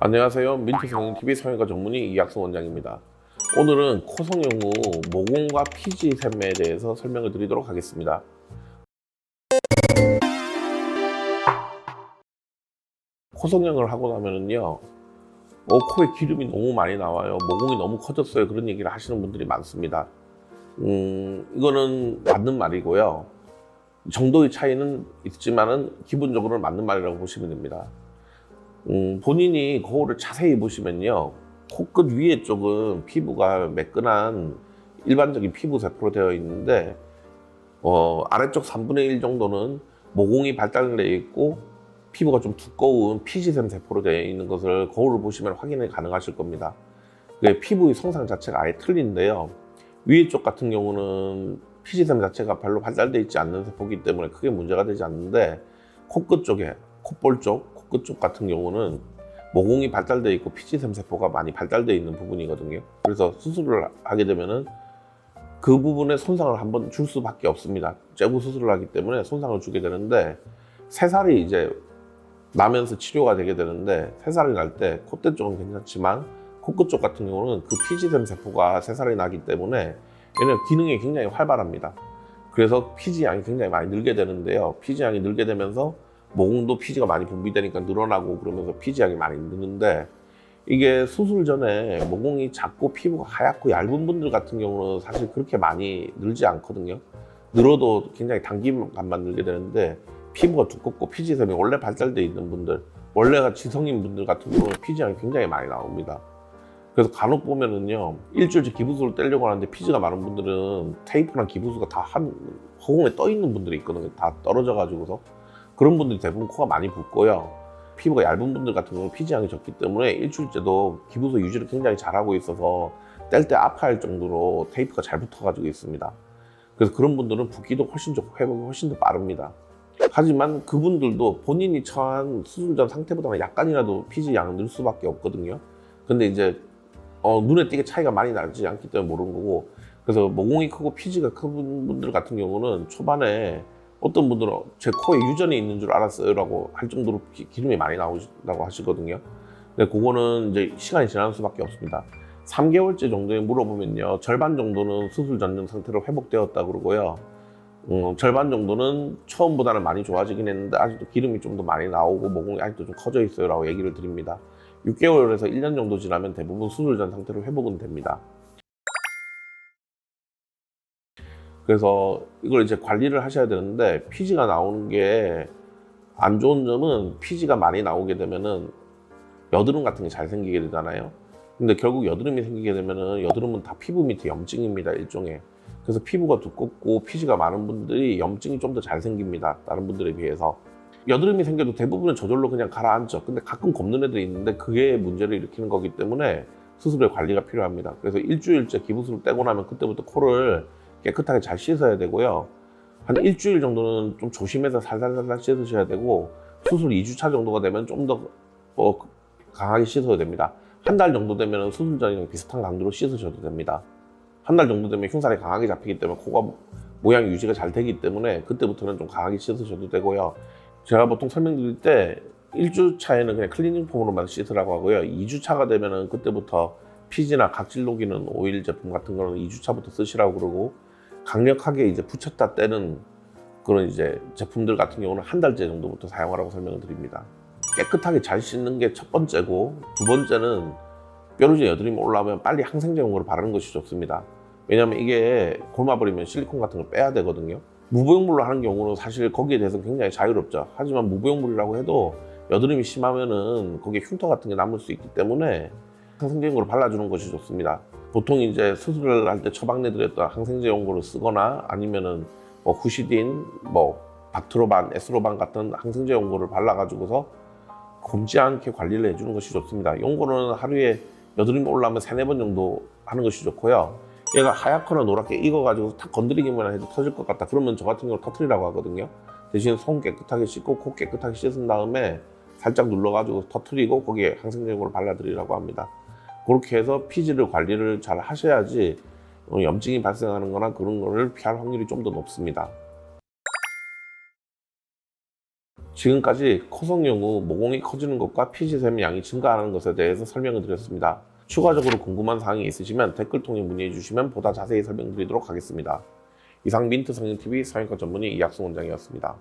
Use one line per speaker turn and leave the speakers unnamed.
안녕하세요. 민트성형TV 성형외과 전문의 이학승 원장입니다. 오늘은 코성형 후 모공과 피지 샘에 대해서 설명을 드리도록 하겠습니다. 코성형을 하고 나면은요, 코에 기름이 너무 많이 나와요. 모공이 너무 커졌어요. 그런 얘기를 하시는 분들이 많습니다. 이거는 맞는 말이고요. 정도의 차이는 있지만은 기본적으로는 맞는 말이라고 보시면 됩니다. 본인이 거울을 자세히 보시면요, 코끝 위에 쪽은 피부가 매끈한 일반적인 피부 세포로 되어 있는데 아래쪽 3분의 1 정도는 모공이 발달되어 있고 피부가 좀 두꺼운 피지샘 세포로 되어 있는 것을 거울을 보시면 확인이 가능하실 겁니다. 피부의 성상 자체가 아예 틀린데요, 위에 쪽 같은 경우는 피지샘 자체가 별로 발달되어 있지 않는 세포이기 때문에 크게 문제가 되지 않는데, 코끝 쪽에, 콧볼 쪽, 코끝 쪽 같은 경우는 모공이 발달되어 있고 피지샘 세포가 많이 발달되어 있는 부분이거든요. 그래서 수술을 하게 되면은 그 부분에 손상을 한번 줄 수밖에 없습니다. 째고 수술을 하기 때문에 손상을 주게 되는데, 새살이 이제 나면서 치료가 되게 되는데, 새살이 날 때 콧대 쪽은 괜찮지만 코끝 쪽 같은 경우는 그 피지샘 세포가 새살이 나기 때문에 얘는 기능이 굉장히 활발합니다. 그래서 피지 양이 굉장히 많이 늘게 되는데요, 피지 양이 늘게 되면서 모공도 피지가 많이 분비되니까 늘어나고, 그러면서 피지 양이 많이 느는데, 이게 수술 전에 모공이 작고 피부가 하얗고 얇은 분들 같은 경우는 사실 그렇게 많이 늘지 않거든요. 늘어도 굉장히 단기간만 늘게 되는데, 피부가 두껍고 피지샘이 원래 발달되어 있는 분들, 원래가 지성인 분들 같은 경우는 피지 양이 굉장히 많이 나옵니다. 그래서 간혹 보면은요, 일주일째 기부수를 떼려고 하는데 피지가 많은 분들은 테이프랑 기부수가 다 한 허공에 떠 있는 분들이 있거든요. 다 떨어져 가지고서. 그런 분들이 대부분 코가 많이 붓고요, 피부가 얇은 분들 같은 경우는 피지 양이 적기 때문에 일주일째도 기부수 유지를 굉장히 잘하고 있어서 뗄 때 아파할 정도로 테이프가 잘 붙어 가지고 있습니다. 그래서 그런 분들은 붓기도 훨씬 좋고 회복이 훨씬 더 빠릅니다. 하지만 그분들도 본인이 처한 수술 전 상태보다는 약간이라도 피지 양을 늘 수밖에 없거든요. 근데 이제 눈에 띄게 차이가 많이 나지 않기 때문에 모르는 거고, 그래서 모공이 크고 피지가 큰 분들 같은 경우는 초반에 어떤 분들은 제 코에 유전이 있는 줄 알았어요 라고 할 정도로 기름이 많이 나온다고 하시거든요. 근데 그거는 이제 시간이 지나는 수밖에 없습니다. 3개월째 정도에 물어보면요, 절반 정도는 수술 전전 상태로 회복되었다 그러고요, 절반 정도는 처음보다는 많이 좋아지긴 했는데 아직도 기름이 좀 더 많이 나오고 모공이 아직도 좀 커져 있어요 라고 얘기를 드립니다. 6개월에서 1년 정도 지나면 대부분 수술 전 상태로 회복은 됩니다. 그래서 이걸 이제 관리를 하셔야 되는데, 피지가 나오는 게 안 좋은 점은, 피지가 많이 나오게 되면은 여드름 같은 게 잘 생기게 되잖아요. 근데 결국 여드름이 생기게 되면은, 여드름은 다 피부 밑에 염증입니다, 일종의. 그래서 피부가 두껍고 피지가 많은 분들이 염증이 좀 더 잘 생깁니다, 다른 분들에 비해서. 여드름이 생겨도 대부분은 저절로 그냥 가라앉죠. 근데 가끔 곱는 애들이 있는데 그게 문제를 일으키는 거기 때문에 수술의 관리가 필요합니다. 그래서 일주일째 기부술을 떼고 나면 그때부터 코를 깨끗하게 잘 씻어야 되고요, 한 일주일 정도는 좀 조심해서 살살살살 씻으셔야 되고, 수술 2주차 정도가 되면 좀 더 강하게 씻어야 됩니다. 한 달 정도 되면 수술 전이랑 비슷한 강도로 씻으셔도 됩니다. 한 달 정도 되면 흉살이 강하게 잡히기 때문에 코가 모양 유지가 잘 되기 때문에 그때부터는 좀 강하게 씻으셔도 되고요. 제가 보통 설명드릴 때 1주차에는 그냥 클리닝 폼으로만 씻으라고 하고요, 2주차가 되면은 그때부터 피지나 각질 녹이는 오일 제품 같은 거는 2주차부터 쓰시라고 그러고, 강력하게 이제 붙였다 떼는 그런 이제 제품들 같은 경우는 한 달째 정도부터 사용하라고 설명을 드립니다. 깨끗하게 잘 씻는 게 첫 번째고, 두 번째는 뾰루지에 여드름이 올라오면 빨리 항생제 용으로 바르는 것이 좋습니다. 왜냐하면 이게 골마버리면 실리콘 같은 걸 빼야 되거든요. 무보형물로 하는 경우는 사실 거기에 대해서 굉장히 자유롭죠. 하지만 무보형물이라고 해도 여드름이 심하면은 거기에 흉터 같은 게 남을 수 있기 때문에 항생제 용으로 발라주는 것이 좋습니다. 보통 이제 수술을 할 때 처방내 드렸던 항생제 용구를 쓰거나, 아니면은 후시딘, 박트로반, 에스로반 같은 항생제 용구를 발라가지고서 굼지 않게 관리를 해주는 것이 좋습니다. 용구는 하루에 여드름이 올라오면 3-4번 정도 하는 것이 좋고요. 얘가 하얗거나 노랗게 익어가지고 탁 건드리기만 해도 터질 것 같다 그러면 저 같은 경우 터트리라고 하거든요. 대신 손 깨끗하게 씻고 코 깨끗하게 씻은 다음에 살짝 눌러가지고 터트리고 거기에 항생제 용구를 발라드리라고 합니다. 그렇게 해서 피지를 관리를 잘 하셔야지 염증이 발생하는 거나 그런 거를 피할 확률이 좀 더 높습니다. 지금까지 코성용 후 모공이 커지는 것과 피지샘 양이 증가하는 것에 대해서 설명을 드렸습니다. 추가적으로 궁금한 사항이 있으시면 댓글 통해 문의해 주시면 보다 자세히 설명드리도록 하겠습니다. 이상 민트 성형TV 성형과 전문의 이학승 원장이었습니다.